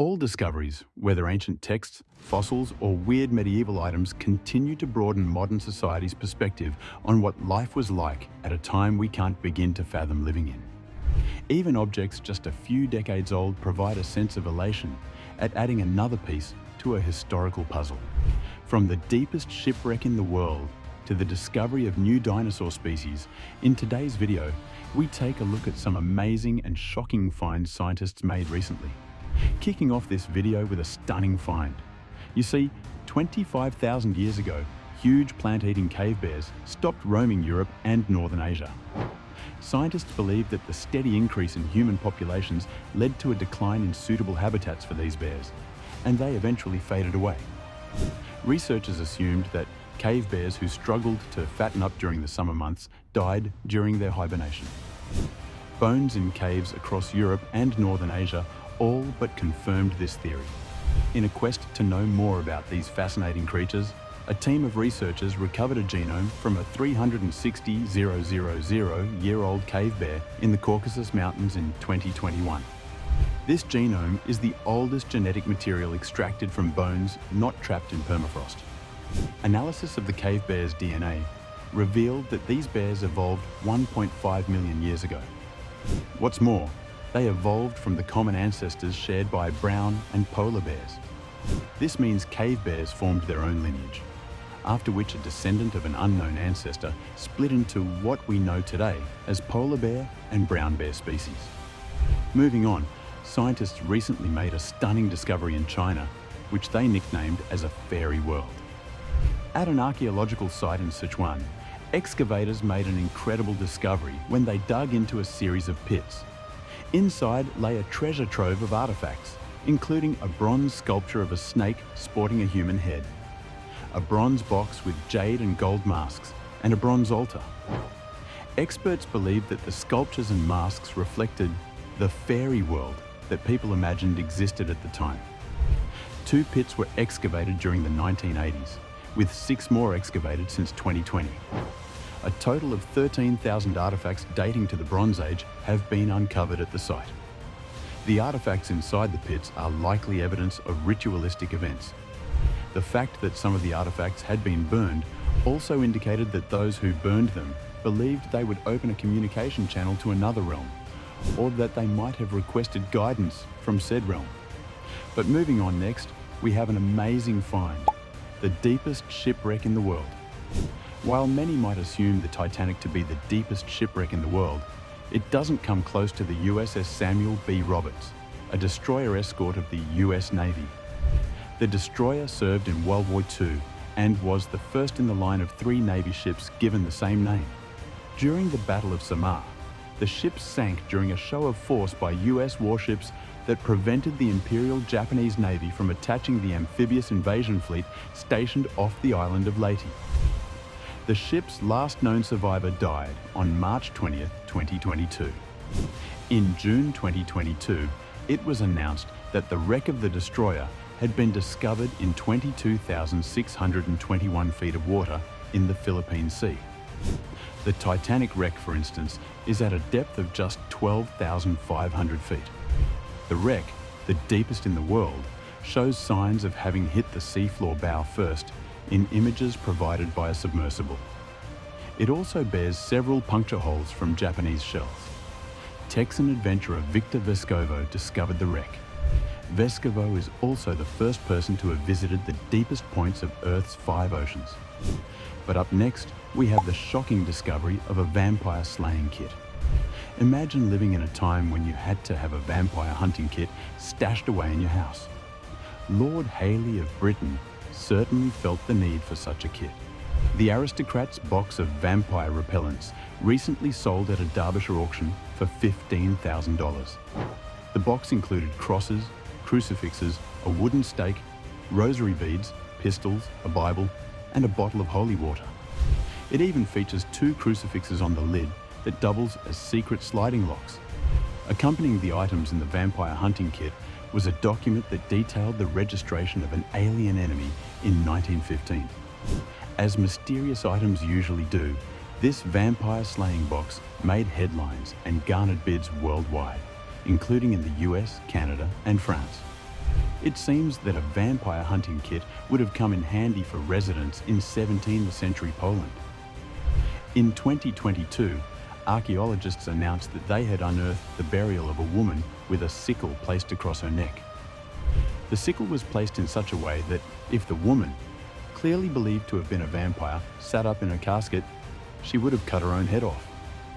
All discoveries, whether ancient texts, fossils, or weird medieval items, continue to broaden modern society's perspective on what life was like at a time we can't begin to fathom living in. Even objects just a few decades old provide a sense of elation at adding another piece to a historical puzzle. From the deepest shipwreck in the world to the discovery of new dinosaur species, in today's video, we take a look at some amazing and shocking finds scientists made recently. Kicking off this video with a stunning find. You see, 25,000 years ago, huge plant-eating cave bears stopped roaming Europe and Northern Asia. Scientists believe that the steady increase in human populations led to a decline in suitable habitats for these bears, and they eventually faded away. Researchers assumed that cave bears who struggled to fatten up during the summer months died during their hibernation. Bones in caves across Europe and Northern Asia all but confirmed this theory. In a quest to know more about these fascinating creatures, a team of researchers recovered a genome from a 360,000-year-old cave bear in the Caucasus Mountains in 2021. This genome is the oldest genetic material extracted from bones not trapped in permafrost. Analysis of the cave bear's DNA revealed that these bears evolved 1.5 million years ago. What's more, they evolved from the common ancestors shared by brown and polar bears. This means cave bears formed their own lineage, after which a descendant of an unknown ancestor split into what we know today as polar bear and brown bear species. Moving on, scientists recently made a stunning discovery in China, which they nicknamed as a fairy world. At an archaeological site in Sichuan, excavators made an incredible discovery when they dug into a series of pits. Inside lay a treasure trove of artifacts, including a bronze sculpture of a snake sporting a human head, a bronze box with jade and gold masks, and a bronze altar. Experts believe that the sculptures and masks reflected the fairy world that people imagined existed at the time. 2 pits were excavated during the 1980s, with 6 more excavated since 2020. A total of 13,000 artifacts dating to the Bronze Age have been uncovered at the site. The artifacts inside the pits are likely evidence of ritualistic events. The fact that some of the artifacts had been burned also indicated that those who burned them believed they would open a communication channel to another realm, or that they might have requested guidance from said realm. But moving on next, we have an amazing find, the deepest shipwreck in the world. While many might assume the Titanic to be the deepest shipwreck in the world, it doesn't come close to the USS Samuel B. Roberts, a destroyer escort of the US Navy. The destroyer served in World War II and was the first in the line of 3 Navy ships given the same name. During the Battle of Samar, the ship sank during a show of force by US warships that prevented the Imperial Japanese Navy from attaching the amphibious invasion fleet stationed off the island of Leyte. The ship's last known survivor died on March 20th, 2022. In June 2022, it was announced that the wreck of the destroyer had been discovered in 22,621 feet of water in the Philippine Sea. The Titanic wreck, for instance, is at a depth of just 12,500 feet. The wreck, the deepest in the world, shows signs of having hit the seafloor bow first in images provided by a submersible. It also bears several puncture holes from Japanese shells. Texan adventurer Victor Vescovo discovered the wreck. Vescovo is also the first person to have visited the deepest points of Earth's 5 oceans. But up next, we have the shocking discovery of a vampire slaying kit. Imagine living in a time when you had to have a vampire hunting kit stashed away in your house. Lord Hailey of Britain certainly felt the need for such a kit. The Aristocrat's box of vampire repellents recently sold at a Derbyshire auction for $15,000. The box included crosses, crucifixes, a wooden stake, rosary beads, pistols, a Bible, and a bottle of holy water. It even features 2 crucifixes on the lid that doubles as secret sliding locks. Accompanying the items in the vampire hunting kit was a document that detailed the registration of an alien enemy in 1915. As mysterious items usually do, this vampire slaying box made headlines and garnered bids worldwide, including in the US, Canada, and France. It seems that a vampire hunting kit would have come in handy for residents in 17th century Poland. In 2022, archaeologists announced that they had unearthed the burial of a woman with a sickle placed across her neck. The sickle was placed in such a way that if the woman, clearly believed to have been a vampire, sat up in her casket, she would have cut her own head off.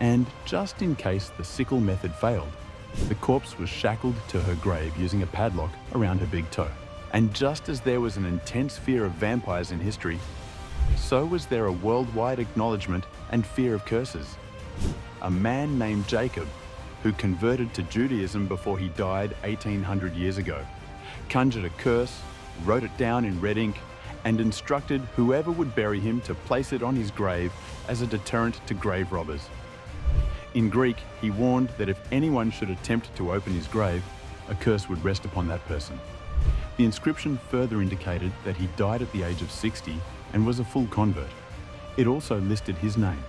And just in case the sickle method failed, the corpse was shackled to her grave using a padlock around her big toe. And just as there was an intense fear of vampires in history, so was there a worldwide acknowledgement and fear of curses. A man named Jacob, who converted to Judaism before he died 1800 years ago, conjured a curse, wrote it down in red ink, and instructed whoever would bury him to place it on his grave as a deterrent to grave robbers. In Greek, he warned that if anyone should attempt to open his grave, a curse would rest upon that person. The inscription further indicated that he died at the age of 60 and was a full convert. It also listed his name.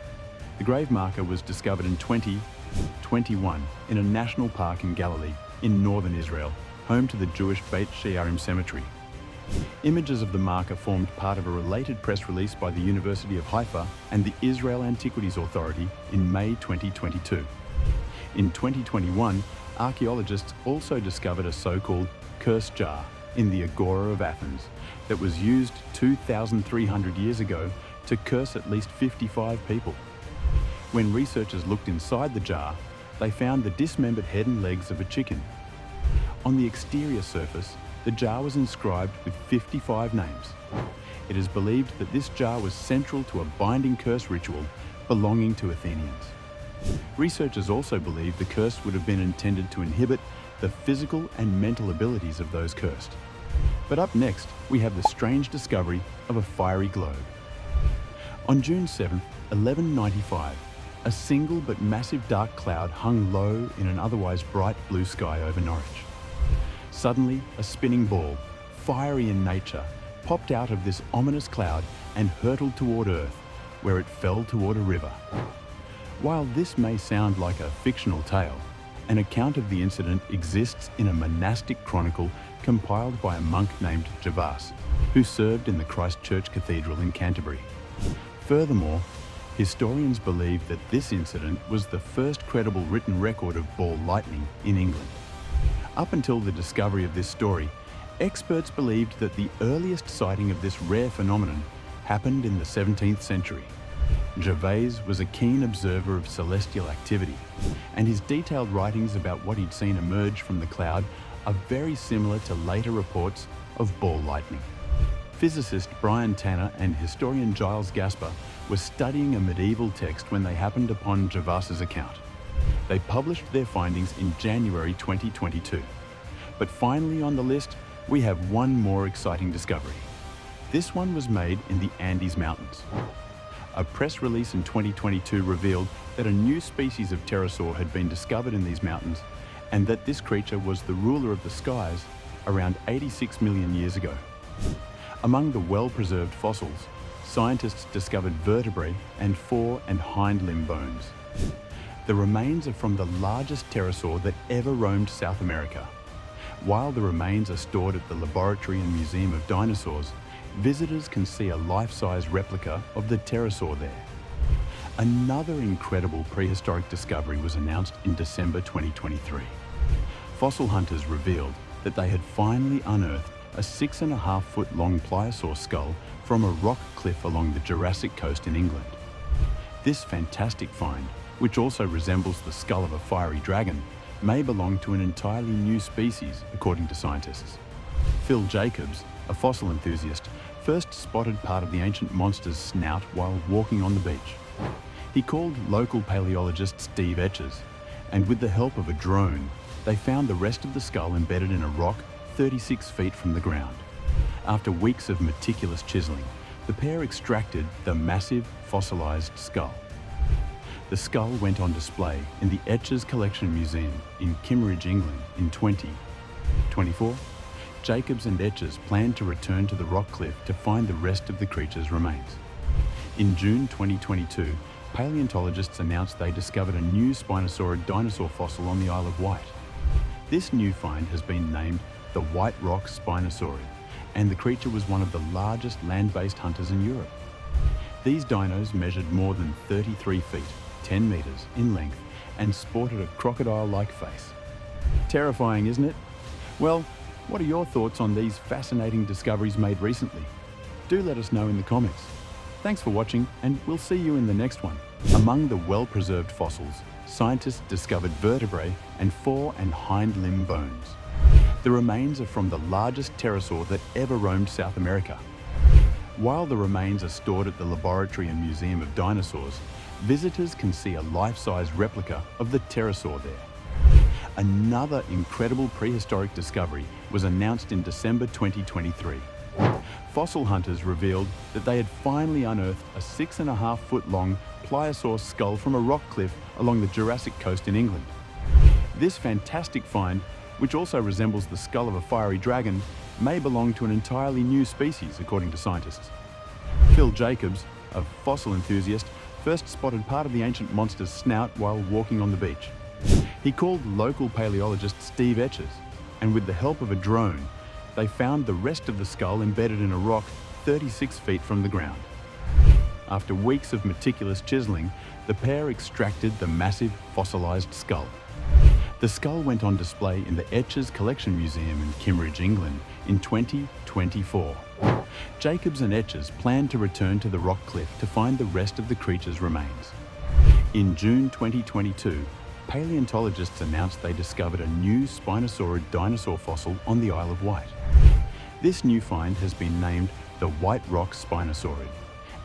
The grave marker was discovered in 2021 in a national park in Galilee, in northern Israel, home to the Jewish Beit She'arim Cemetery. Images of the marker formed part of a related press release by the University of Haifa and the Israel Antiquities Authority in May 2022. In 2021, archaeologists also discovered a so-called curse jar in the Agora of Athens that was used 2,300 years ago to curse at least 55 people. When researchers looked inside the jar, they found the dismembered head and legs of a chicken. On the exterior surface, the jar was inscribed with 55 names. It is believed that this jar was central to a binding curse ritual belonging to Athenians. Researchers also believe the curse would have been intended to inhibit the physical and mental abilities of those cursed. But up next, we have the strange discovery of a fiery globe. On June 7, 1195, a single but massive dark cloud hung low in an otherwise bright blue sky over Norwich. Suddenly, a spinning ball, fiery in nature, popped out of this ominous cloud and hurtled toward Earth, where it fell toward a river. While this may sound like a fictional tale, an account of the incident exists in a monastic chronicle compiled by a monk named Gervase, who served in the Christ Church Cathedral in Canterbury. Furthermore, historians believe that this incident was the first credible written record of ball lightning in England. Up until the discovery of this story, experts believed that the earliest sighting of this rare phenomenon happened in the 17th century. Gervase was a keen observer of celestial activity, and his detailed writings about what he'd seen emerge from the cloud are very similar to later reports of ball lightning. Physicist Brian Tanner and historian Giles Gasper were studying a medieval text when they happened upon Gervase's account. They published their findings in January 2022. But finally on the list, we have one more exciting discovery. This one was made in the Andes Mountains. A press release in 2022 revealed that a new species of pterosaur had been discovered in these mountains, and that this creature was the ruler of the skies around 86 million years ago. Among the well-preserved fossils, scientists discovered vertebrae and fore and hind limb bones. The remains are from the largest pterosaur that ever roamed South America. While the remains are stored at the Laboratory and Museum of Dinosaurs, visitors can see a life-size replica of the pterosaur there. Another incredible prehistoric discovery was announced in December 2023. Fossil hunters revealed that they had finally unearthed a 6.5-foot long pliosaur skull from a rock cliff along the Jurassic coast in England. This fantastic find, which also resembles the skull of a fiery dragon, may belong to an entirely new species, according to scientists. Phil Jacobs, a fossil enthusiast, first spotted part of the ancient monster's snout while walking on the beach. He called local paleologist Steve Etches, and with the help of a drone, they found the rest of the skull embedded in a rock 36 feet from the ground. After weeks of meticulous chiseling, the pair extracted the massive fossilized skull. The skull went on display in the Etches Collection Museum in Kimmeridge, England in 2024. Jacobs and Etches planned to return to the rock cliff to find the rest of the creature's remains. In June 2022, paleontologists announced they discovered a new Spinosaurid dinosaur fossil on the Isle of Wight. This new find has been named the White Rock Spinosaurid, and the creature was one of the largest land-based hunters in Europe. These dinos measured more than 33 feet, 10 meters in length, and sported a crocodile-like face. Terrifying, isn't it? Well, what are your thoughts on these fascinating discoveries made recently? Do let us know in the comments. Thanks for watching, and we'll see you in the next one. Among the well-preserved fossils, scientists discovered vertebrae and fore and hind limb bones. The remains are from the largest pterosaur that ever roamed South America. While the remains are stored at the Laboratory and Museum of Dinosaurs, visitors can see a life-size replica of the pterosaur there. Another incredible prehistoric discovery was announced in December 2023. Fossil hunters revealed that they had finally unearthed a 6.5-foot-long pliosaur skull from a rock cliff along the Jurassic coast in England. This fantastic find, which also resembles the skull of a fiery dragon, may belong to an entirely new species, according to scientists. Phil Jacobs, a fossil enthusiast, first spotted part of the ancient monster's snout while walking on the beach. He called local paleologist Steve Etches, and with the help of a drone, they found the rest of the skull embedded in a rock 36 feet from the ground. After weeks of meticulous chiseling, the pair extracted the massive fossilized skull. The skull went on display in the Etches Collection Museum in Kimmeridge, England in 2024. Jacobs and Etches plan to return to the rock cliff to find the rest of the creature's remains. In June 2022, paleontologists announced they discovered a new Spinosaurid dinosaur fossil on the Isle of Wight. This new find has been named the White Rock Spinosaurid,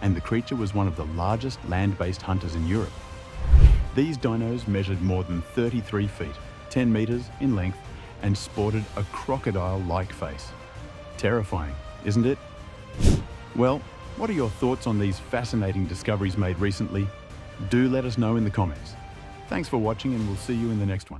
and the creature was one of the largest land-based hunters in Europe. These dinos measured more than 33 feet, 10 meters in length, and sported a crocodile-like face. Terrifying, isn't it? Well, what are your thoughts on these fascinating discoveries made recently? Do let us know in the comments. Thanks for watching, and we'll see you in the next one.